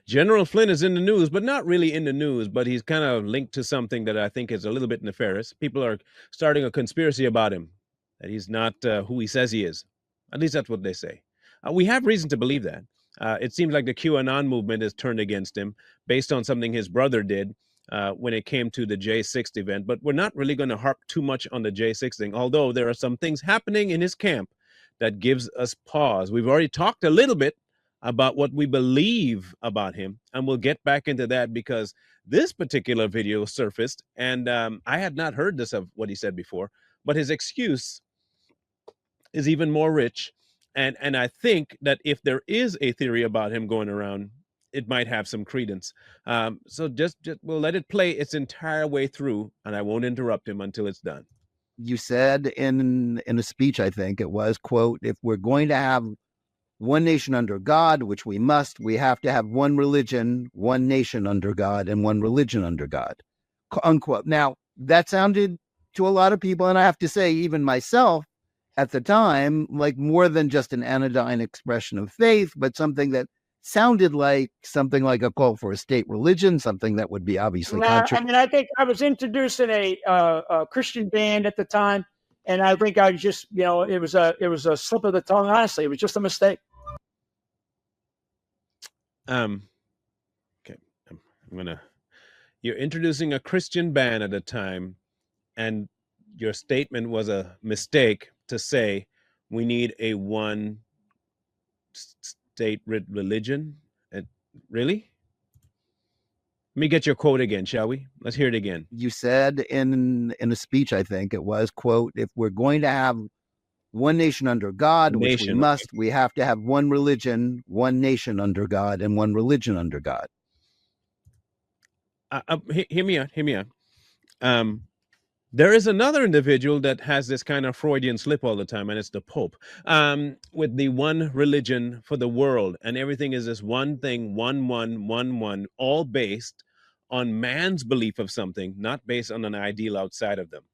General Flynn is in the news, but not really in the news, but he's kind of linked to something that I think is a little bit nefarious. People are starting a conspiracy about him, that he's not who he says he is. At least that's what they say. We have reason to believe that. It seems like the QAnon movement is turned against him based on something his brother did when it came to the J6 event. But we're not really going to harp too much on the J6 thing, although there are some things happening in his camp that gives us pause. We've already talked a little bit about what we believe about him, and we'll get back into that because this particular video surfaced, and I had not heard this of what he said before, but his excuse is even more rich, and I think that if there is a theory about him going around, it might have some credence. So just we'll let it play its entire way through, and I won't interrupt him until it's done. You said in a speech, I think it was, quote, if we're going to have one nation under God, which we must, we have to have one religion, one nation under God, and one religion under God, unquote. Now, that sounded to a lot of people, and I have to say, even myself at the time, like more than just an anodyne expression of faith, but something that sounded like something like a call for a state religion, something that would be obviously I mean, I think I was introduced in a Christian band at the time, and I think I just, it was a slip of the tongue. Honestly, it was just a mistake. Okay, you're introducing a Christian band at the time, and your statement was a mistake to say we need a one state religion. Really? Let me get your quote again, shall we? Let's hear it again. You said in a speech, I think it was, quote, if we're going to have one nation under God, which we must, we have to have one religion, one nation under God, and one religion under God. Hear me out. There is another individual that has this kind of Freudian slip all the time, and it's the Pope, with the one religion for the world, and everything is this one thing, one, all based on man's belief of something, not based on an ideal outside of them.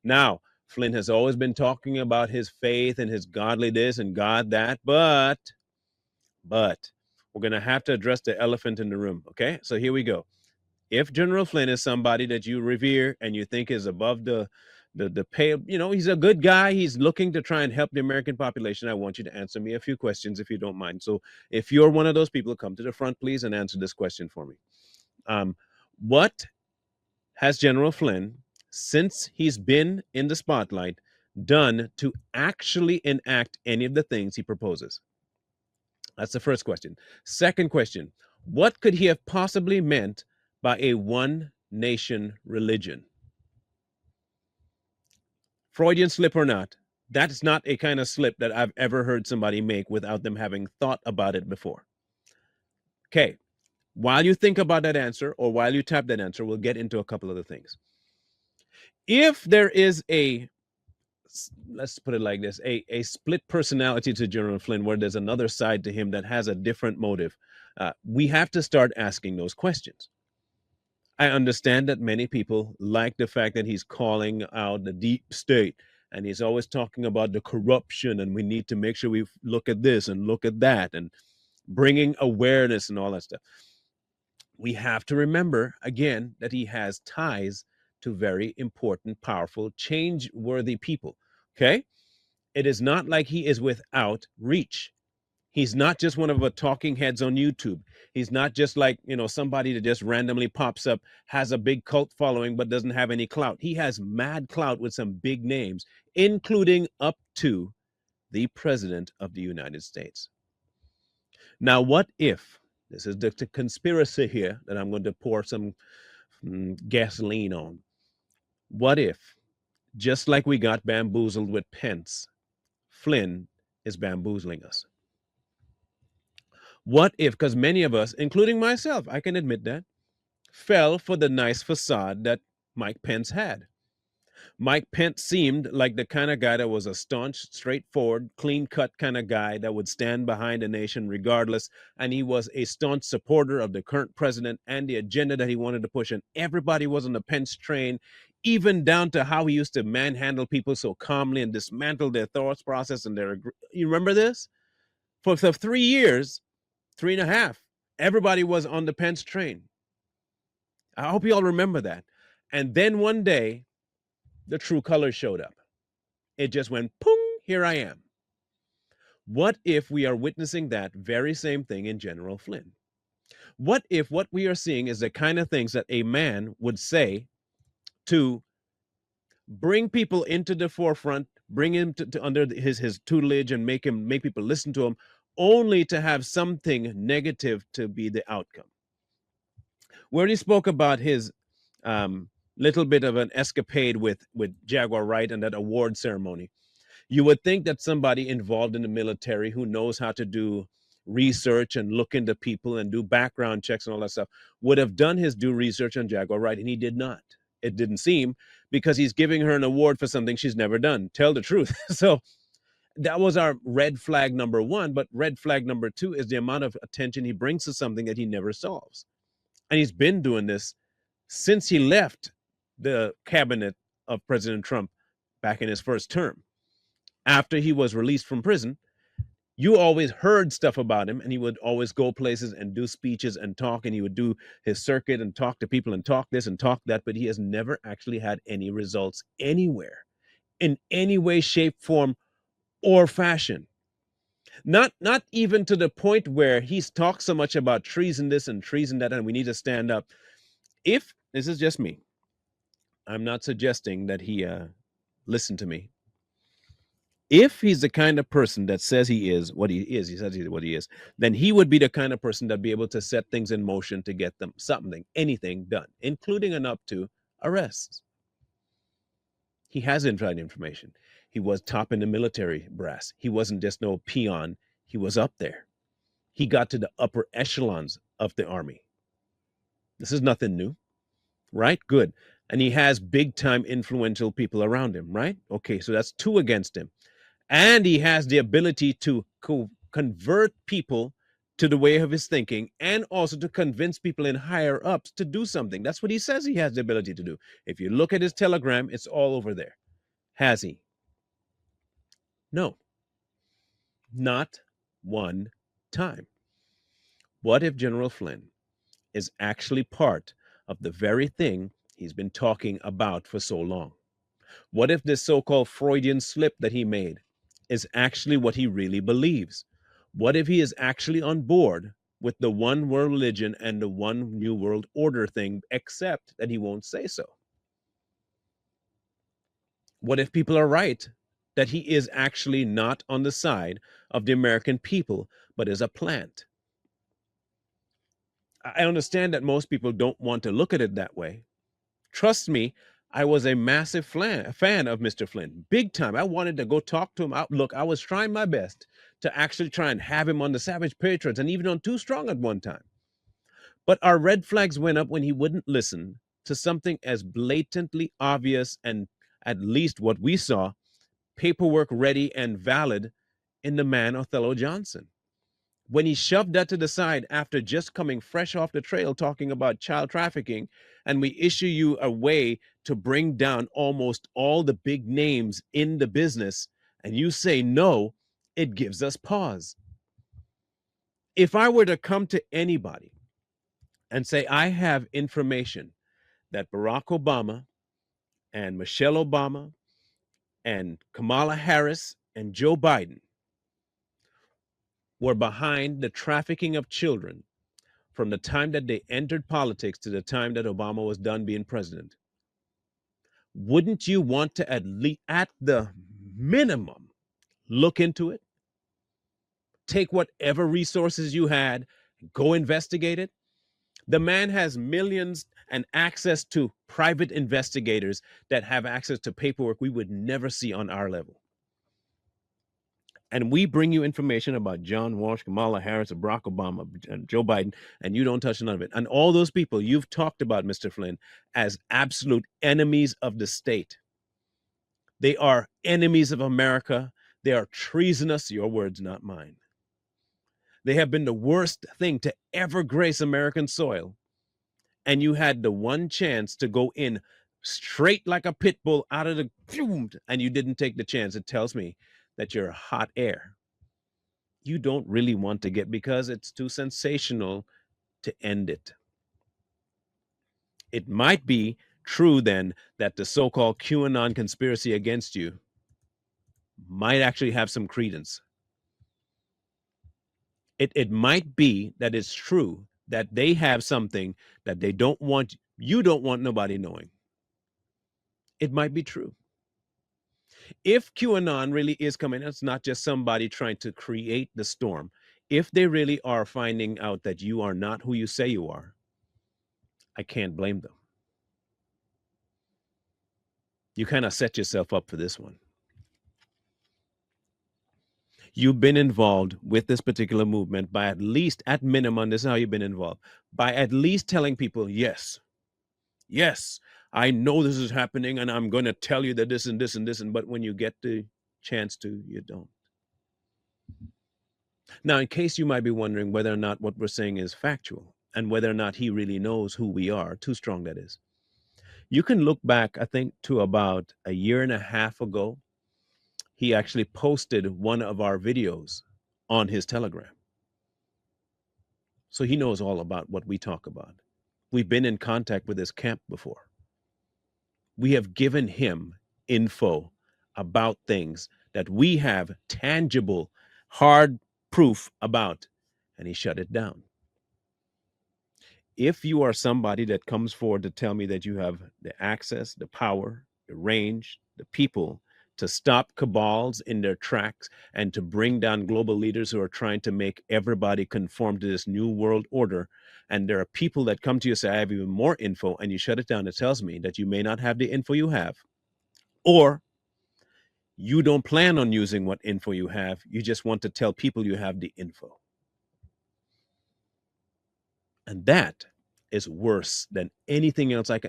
Now, Flynn has always been talking about his faith and his godly this and God that, but we're going to have to address the elephant in the room, okay? So here we go. If General Flynn is somebody that you revere and you think is above the pale, he's a good guy, he's looking to try and help the American population, I want you to answer me a few questions if you don't mind. So if you're one of those people, come to the front, please, and answer this question for me. What has General Flynn, since he's been in the spotlight, done to actually enact any of the things he proposes? That's the first question. Second question, what could he have possibly meant by a one nation religion? Freudian slip or not, that's not a kind of slip that I've ever heard somebody make without them having thought about it before. Okay, while you think about that answer, or while you tap that answer, we'll get into a couple other things. If there is let's put it like this, a split personality to General Flynn, where there's another side to him that has a different motive, we have to start asking those questions. I understand that many people like the fact that he's calling out the deep state, and he's always talking about the corruption, and we need to make sure we look at this and look at that, and bringing awareness and all that stuff. We have to remember, again, that he has ties to very important, powerful, change-worthy people, okay? It is not like he is without reach. He's not just one of the talking heads on YouTube. He's not just like, somebody that just randomly pops up, has a big cult following, but doesn't have any clout. He has mad clout with some big names, including up to the President of the United States. Now, what if, this is the conspiracy here that I'm going to pour some gasoline on. What if, just like we got bamboozled with Pence, Flynn is bamboozling us? What if, because many of us, including myself, I can admit that, fell for the nice facade that Mike Pence had. Mike Pence seemed like the kind of guy that was a staunch, straightforward, clean-cut kind of guy that would stand behind the nation regardless, and he was a staunch supporter of the current president and the agenda that he wanted to push, and everybody was on the Pence train, even down to how he used to manhandle people so calmly and dismantle their thought process and you remember this? For 3 years, 3.5, Everybody was on the Pence train. I hope you all remember that. And then one day, the true colors showed up. It just went, pong, here I am. What if we are witnessing that very same thing in General Flynn? What if what we are seeing is the kind of things that a man would say to bring people into the forefront, bring him to under his tutelage and make people listen to him, only to have something negative to be the outcome? Where he spoke about his little bit of an escapade with Jaguar Wright and that award ceremony, you would think that somebody involved in the military who knows how to do research and look into people and do background checks and all that stuff would have done his due research on Jaguar Wright, and he did not. It didn't seem, because he's giving her an award for something she's never done. Tell the truth. So that was our red flag number one. But red flag number two is the amount of attention he brings to something that he never solves. And he's been doing this since he left the cabinet of President Trump back in his first term. After he was released from prison, you always heard stuff about him, and he would always go places and do speeches and talk, and he would do his circuit and talk to people and talk this and talk that, but he has never actually had any results anywhere in any way, shape, form, or fashion. Not even to the point where he's talked so much about treason this and treason that, and we need to stand up. If this is just me, I'm not suggesting that he listen to me. If he's the kind of person that says he is what he is, he says he's what he is, then he would be the kind of person that'd be able to set things in motion to get them something, anything done, including and up to arrests. He has inside information. He was top in the military brass. He wasn't just no peon. He was up there. He got to the upper echelons of the army. This is nothing new, right? Good. And he has big time influential people around him, right? Okay, so that's two against him. And he has the ability to convert people to the way of his thinking, and also to convince people in higher ups to do something. That's what he says he has the ability to do. If you look at his telegram, it's all over there. Has he? No. Not one time. What if General Flynn is actually part of the very thing he's been talking about for so long? What if this so-called Freudian slip that he made is actually what he really believes? What if he is actually on board with the one world religion and the one new world order thing, except that he won't say so? What if people are right that he is actually not on the side of the American people, but is a plant? I understand that most people don't want to look at it that way. Trust me, I was a massive fan of Mr. Flynn, big time. I wanted to go talk to him. Look, I was trying my best to actually try and have him on the Savage Patriots, and even on Too Strong at one time. But our red flags went up when he wouldn't listen to something as blatantly obvious, and at least what we saw, paperwork ready and valid in the man Othello Johnson. When he shoved that to the side after just coming fresh off the trail talking about child trafficking, and we issue you a way to bring down almost all the big names in the business, and you say no, it gives us pause. If I were to come to anybody and say, I have information that Barack Obama and Michelle Obama and Kamala Harris and Joe Biden were behind the trafficking of children from the time that they entered politics to the time that Obama was done being president, wouldn't you want to at the minimum look into it? Take whatever resources you had, go investigate it. The man has millions and access to private investigators that have access to paperwork we would never see on our level. And we bring you information about John Walsh, Kamala Harris, Barack Obama, and Joe Biden, and you don't touch none of it. And all those people you've talked about, Mr. Flynn, as absolute enemies of the state. They are enemies of America. They are treasonous, your words, not mine. They have been the worst thing to ever grace American soil. And you had the one chance to go in straight like a pit bull out of the fumed, and you didn't take the chance. It tells me that you're hot air. You don't really want to get, because it's too sensational to end it. It might be true then that the so-called QAnon conspiracy against you might actually have some credence. It might be that it's true that they have something that they don't want, you don't want nobody knowing. It might be true. If QAnon really is coming, it's not just somebody trying to create the storm. If they really are finding out that you are not who you say you are, I can't blame them. You kind of set yourself up for this one. You've been involved with this particular movement by at least, at minimum, this is how you've been involved, by at least telling people, yes, I know this is happening and I'm going to tell you that this and this and this, but when you get the chance to, you don't. Now, in case you might be wondering whether or not what we're saying is factual and whether or not he really knows who we are, too strong that is, you can look back, I think, to about a year and a half ago. He actually posted one of our videos on his Telegram. So he knows all about what we talk about. We've been in contact with his camp before. We have given him info about things that we have tangible, hard proof about, and he shut it down. If you are somebody that comes forward to tell me that you have the access, the power, the range, the people to stop cabals in their tracks and to bring down global leaders who are trying to make everybody conform to this new world order, and there are people that come to you and say, I have even more info, and you shut it down, it tells me that you may not have the info you have, or you don't plan on using what info you have. You just want to tell people you have the info. And that is worse than anything else. I'm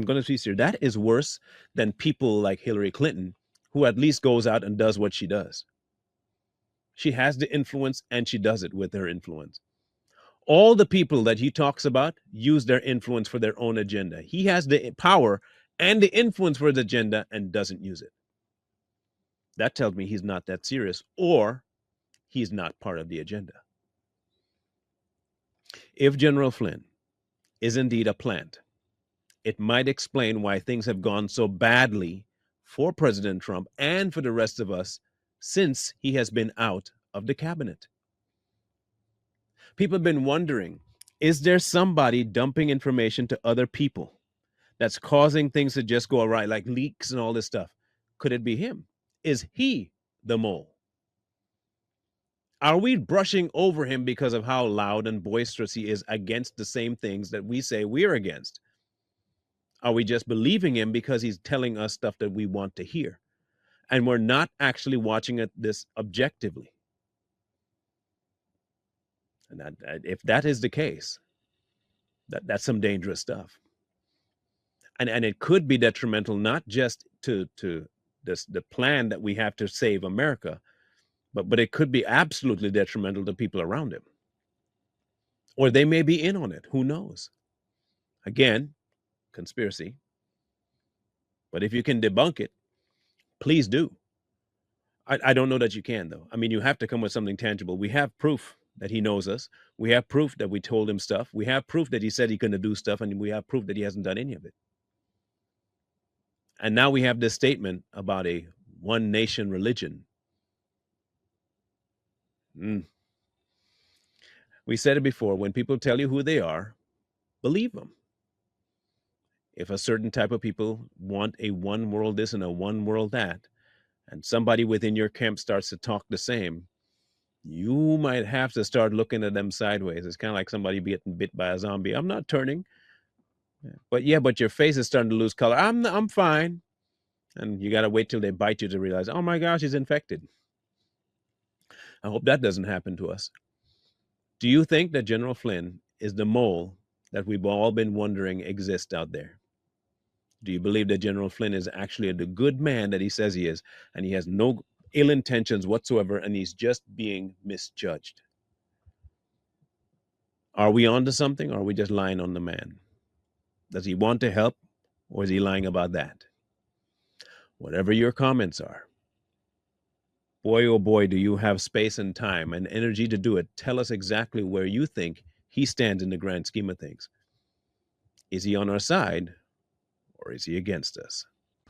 going to be serious. That is worse than people like Hillary Clinton, who at least goes out and does what she does. She has the influence and she does it with her influence. All the people that he talks about use their influence for their own agenda. He has the power and the influence for his agenda and doesn't use it. That tells me he's not that serious, or he's not part of the agenda. If General Flynn is indeed a plant, it might explain why things have gone so badly for President Trump and for the rest of us since he has been out of the cabinet. People have been wondering, is there somebody dumping information to other people that's causing things to just go awry, like leaks and all this stuff? Could it be him? Is he the mole? Are we brushing over him because of how loud and boisterous he is against the same things that we say we're against? Are we just believing him because he's telling us stuff that we want to hear? And we're not actually watching this objectively. And if that is the case, that's some dangerous stuff. And it could be detrimental, not just to the plan that we have to save America, but it could be absolutely detrimental to people around him. Or they may be in on it. Who knows? Again, conspiracy. But if you can debunk it, please do. I don't know that you can, though. I mean, you have to come with something tangible. We have proof that he knows us. We have proof that we told him stuff. We have proof that he said he couldn't do stuff, and we have proof that he hasn't done any of it. And now we have this statement about a one nation religion. We said it before, when people tell you who they are, believe them. If a certain type of people want a one world this and a one world that, and somebody within your camp starts to talk the same, you might have to start looking at them sideways. It's kind of like somebody getting bit by a zombie. I'm not turning. But your face is starting to lose color. I'm fine. And you got to wait till they bite you to realize, oh my gosh, he's infected. I hope that doesn't happen to us. Do you think that General Flynn is the mole that we've all been wondering exists out there? Do you believe that General Flynn is actually the good man that he says he is, and he has no ill intentions whatsoever, and he's just being misjudged? Are we onto something, or are we just lying on the man? Does he want to help, or is he lying about that? Whatever your comments are, boy, oh boy, do you have space and time and energy to do it. Tell us exactly where you think he stands in the grand scheme of things. Is he on our side or is he against us?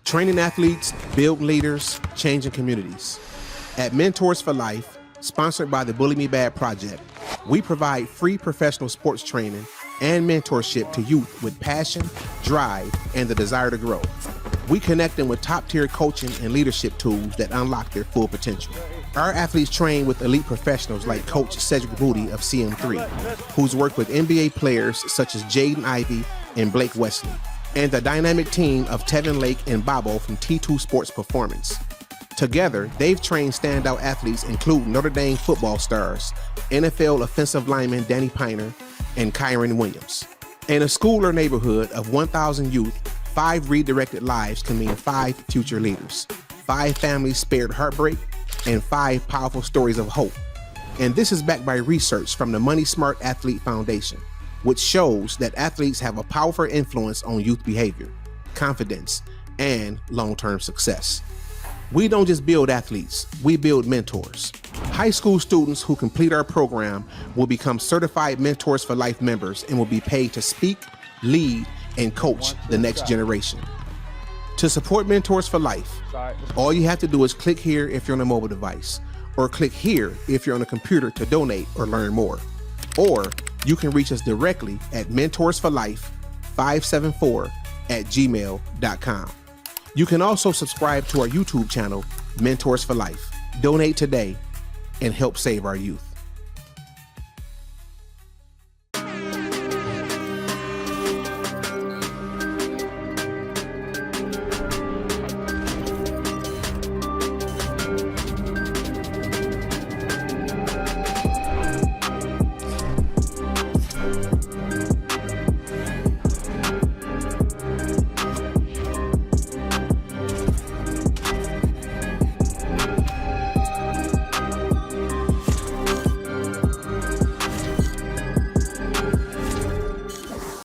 Training athletes, build leaders, changing communities. At Mentors for Life, sponsored by the Bully Me Bad Project, we provide free professional sports training and mentorship to youth with passion, drive, and the desire to grow. We connect them with top-tier coaching and leadership tools that unlock their full potential. Our athletes train with elite professionals like Coach Cedric Booty of CM3, who's worked with NBA players such as Jaden Ivey and Blake Wesley, and the dynamic team of Tevin Lake and Bobo from T2 Sports Performance. Together, they've trained standout athletes including Notre Dame football stars, NFL offensive lineman Danny Piner, and Kyron Williams. In a school or neighborhood of 1,000 youth, 5 redirected lives can mean 5 future leaders, 5 families spared heartbreak, and 5 powerful stories of hope. And this is backed by research from the Money Smart Athlete Foundation, which shows that athletes have a powerful influence on youth behavior, confidence, and long-term success. We don't just build athletes, we build mentors. High school students who complete our program will become certified Mentors for Life members and will be paid to speak, lead, and coach the next generation. To support Mentors for Life, all you have to do is click here if you're on a mobile device, or click here if you're on a computer to donate or learn more. Or you can reach us directly at mentorsforlife574@gmail.com. You can also subscribe to our YouTube channel, Mentors for Life. Donate today and help save our youth.